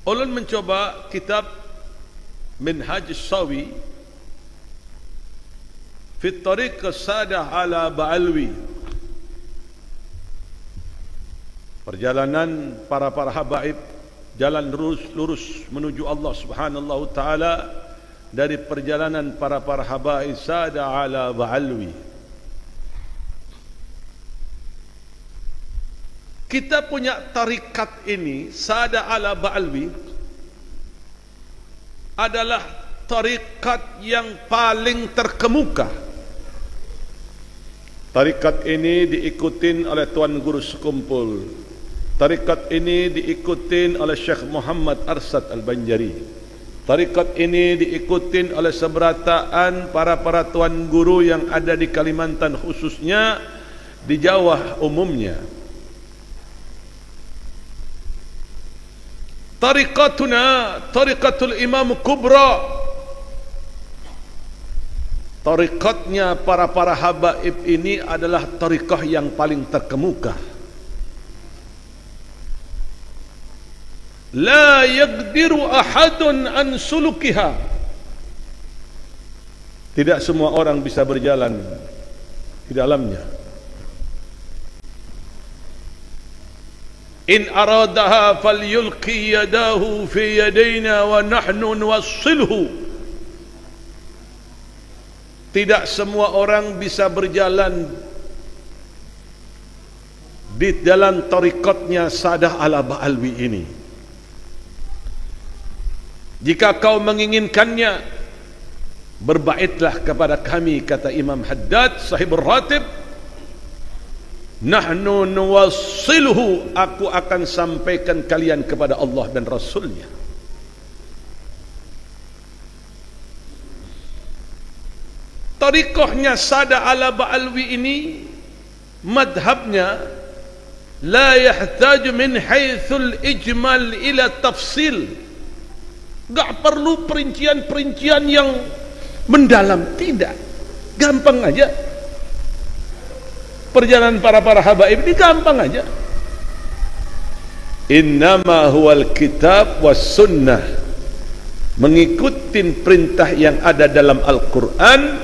Ulun mencoba kitab Minhaj Sawi fi Tariq Sadah ala Ba'alwi, perjalanan para habaib, jalan lurus menuju Allah Subhanahu Ta'ala dari perjalanan para habaib Sadah ala Ba'alwi. Kita punya tarikat ini, Sadah ala Ba'alwi, adalah tarikat yang paling terkemuka. Tarikat ini diikutin oleh Tuan Guru Sekumpul. Tarikat ini diikutin oleh Syekh Muhammad Arsad Al-Banjari. Tarikat ini diikutin oleh seberataan para Tuan Guru yang ada di Kalimantan, khususnya di Jawa umumnya. Tariqatuna tariqatul Imam Kubra, tariqatnya para habaib ini adalah tariqah yang paling terkemuka. La yaqdiru ahadun an sulukiha, tidak semua orang bisa berjalan di dalamnya. In aradaha falyulqi yadahu fi yadayna wa nahnu nuwassilhu. Tidak semua orang bisa berjalan di dalam tarikatnya Sadah ala Ba'alwi ini. Jika kau menginginkannya, berbaitlah kepada kami, kata Imam Haddad sahibul ratib. Nahnu nuwassilhu, aku akan sampaikan kalian kepada Allah dan Rasulnya. Tariqahnya Sadah ala Ba'alwi ini, madhabnya la yahtaju min haythul ijmal ila tafsil. Gak perlu perincian-perincian yang mendalam, tidak, gampang aja. Perjalanan para habaib ini gampang aja. Innama huwal kitab was sunnah, mengikuti perintah yang ada dalam Al-Quran,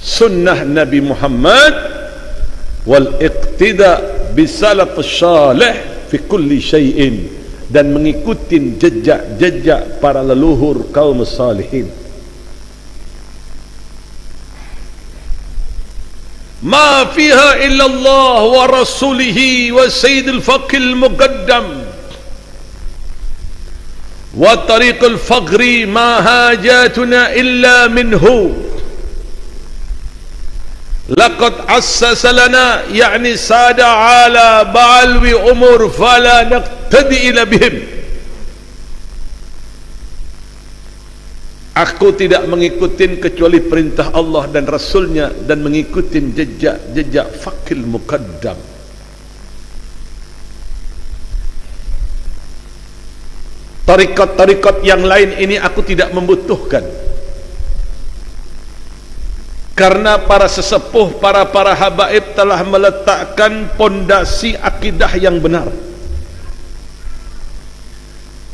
sunnah Nabi Muhammad, wal iqtida bisalaf salih fi kulli syai'in, dan mengikuti jejak-jejak para leluhur kaum salihin. Ma fiha illa Allah wa rasulihi wa sayyidil faqil muqaddam wa tariqul faqri ma hajatuna illa minhu. Laqad assasa lana, yani Sadah ala Ba'alwi umur fala naqtadi ila bihim. Aku tidak mengikuti kecuali perintah Allah dan Rasulnya, dan mengikuti jejak-jejak faqil muqaddam. Tarikat-tarikat yang lain ini aku tidak membutuhkan, karena para sesepuh, para habaib telah meletakkan pondasi akidah yang benar.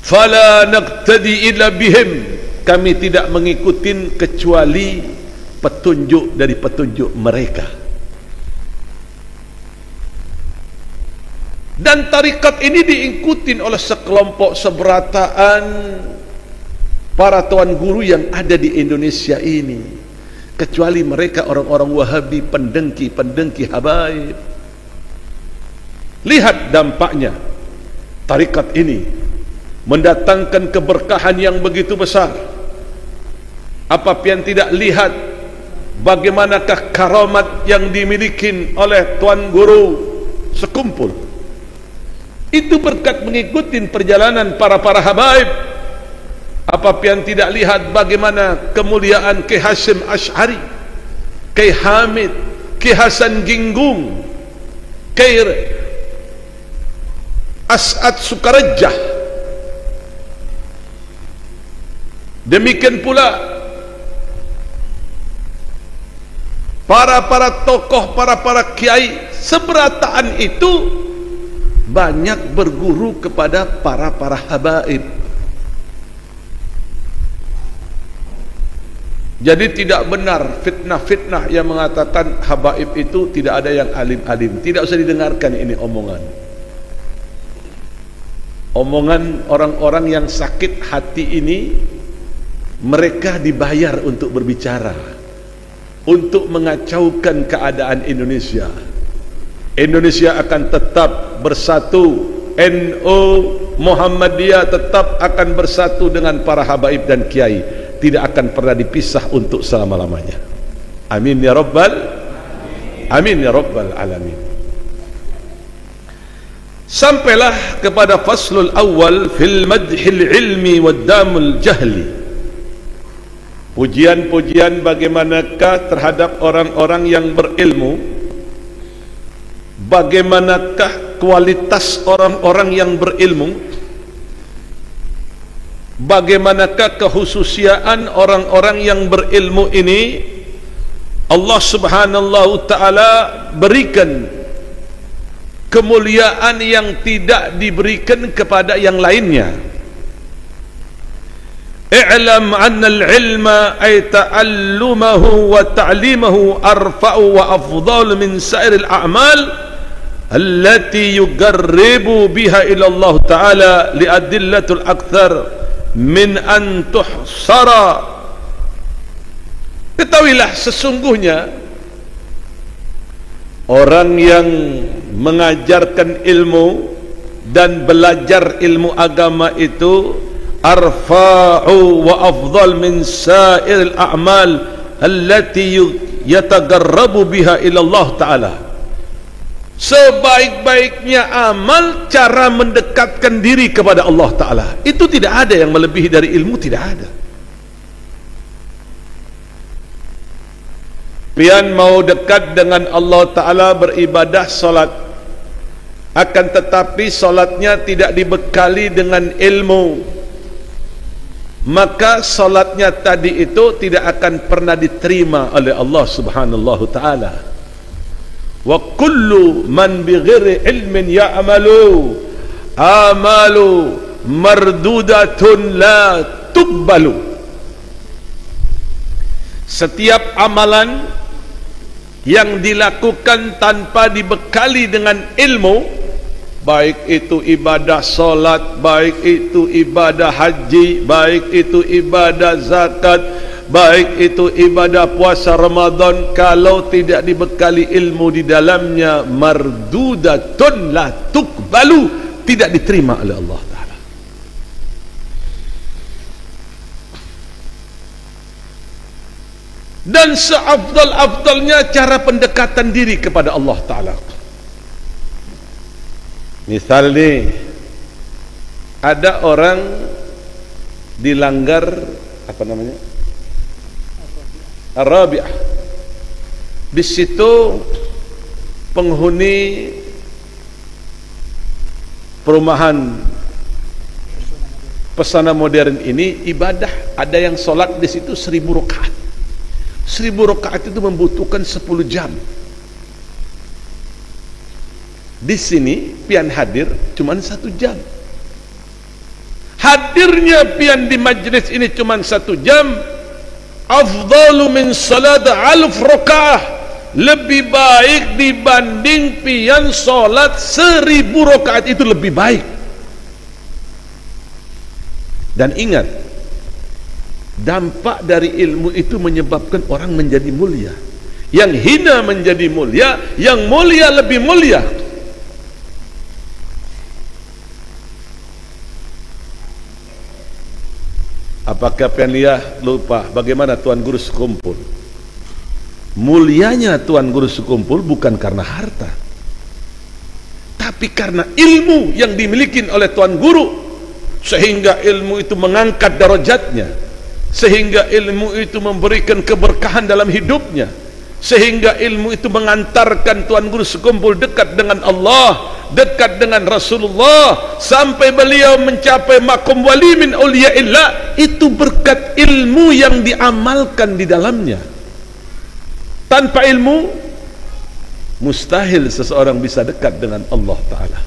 Fala naqtadi illa bihim, kami tidak mengikuti kecuali petunjuk dari petunjuk mereka. Dan tarikat ini diikuti oleh sekelompok seberataan para tuan guru yang ada di Indonesia ini, kecuali mereka orang-orang Wahabi, pendengki habaib. Lihat dampaknya. Tarikat ini mendatangkan keberkahan yang begitu besar. Apa yang tidak lihat bagaimanakah karamat yang dimiliki oleh Tuan Guru Sekumpul. Itu berkat mengikuti perjalanan para habaib. Apa yang tidak lihat bagaimana kemuliaan Ki Hasyim Asy'ari, Ki Hamid, Ki Hasan Ginggung, Ki As'ad Sukarajah. Demikian pula para tokoh, para kiai seberataan itu banyak berguru kepada para habaib. Jadi tidak benar fitnah-fitnah yang mengatakan habaib itu tidak ada yang alim-alim. Tidak usah didengarkan ini omongan. Omongan orang-orang yang sakit hati ini, mereka dibayar untuk berbicara, untuk mengacaukan keadaan Indonesia. Indonesia akan tetap bersatu, NU Muhammadiyah tetap akan bersatu dengan para habaib dan kiai, tidak akan pernah dipisah untuk selama-lamanya. Amin ya rabbal amin ya rabbal alamin. Sampailah kepada faslul awal fil madhil ilmi wa damul jahli. Pujian-pujian bagaimanakah terhadap orang-orang yang berilmu, bagaimanakah kualitas orang-orang yang berilmu, bagaimanakah kehususiaan orang-orang yang berilmu ini. Allah subhanahu ta'ala berikan kemuliaan yang tidak diberikan kepada yang lainnya. I'lam anna al-ilma ay ta'allumahu wa ta'limahu arfa'u wa afdal min sa'ir al-a'mal allati yuqarribu biha ila Allah ta'ala li adillatul akthar min an tuhsara. Ketahuilah sesungguhnya orang yang mengajarkan ilmu dan belajar ilmu agama itu arfa'u wa afdal min sa'iril a'mal allati yatagarrabu biha ila Allah ta'ala. Sebaik-baiknya amal cara mendekatkan diri kepada Allah ta'ala, itu tidak ada yang melebihi dari ilmu, tidak ada. Pian mau dekat dengan Allah ta'ala beribadah solat, akan tetapi solatnya tidak dibekali dengan ilmu, maka solatnya tadi itu tidak akan pernah diterima oleh Allah subhanahu ta'ala. Wa kullu man bighairi ilmin ya'malu amalu mardudatun la tuqbalu. Setiap amalan yang dilakukan tanpa dibekali dengan ilmu, baik itu ibadah solat, baik itu ibadah haji, baik itu ibadah zakat, baik itu ibadah puasa Ramadan, kalau tidak dibekali ilmu di dalamnya, mardudatun la tuqbalu, tidak diterima oleh Allah Ta'ala. Dan seafdal-afdalnya cara pendekatan diri kepada Allah Ta'ala. Misal nih, ada orang dilanggar apa namanya, Ar-Rabi'ah. Di situ penghuni perumahan pesona modern ini ibadah, ada yang sholat di situ 1000 rakaat. 1000 rakaat itu membutuhkan 10 jam. Di sini pian hadir cuman 1 jam. Hadirnya pian di majlis ini cuman 1 jam, afdalu min salat 1000 rakaah, lebih baik dibanding pian solat 1000 rakaat, itu lebih baik. Dan ingat, dampak dari ilmu itu menyebabkan orang menjadi mulia. Yang hina menjadi mulia, yang mulia lebih mulia. Apakah pian lupa bagaimana Tuan Guru sekumpul? Mulianya Tuan Guru sekumpul bukan karena harta, tapi karena ilmu yang dimiliki oleh Tuan Guru, sehingga ilmu itu mengangkat darajatnya, sehingga ilmu itu memberikan keberkahan dalam hidupnya, sehingga ilmu itu mengantarkan Tuan Guru sekumpul dekat dengan Allah, dekat dengan Rasulullah, sampai beliau mencapai maqam wali min auliyaillah. Itu berkat ilmu yang diamalkan di dalamnya. Tanpa ilmu mustahil seseorang bisa dekat dengan Allah Ta'ala.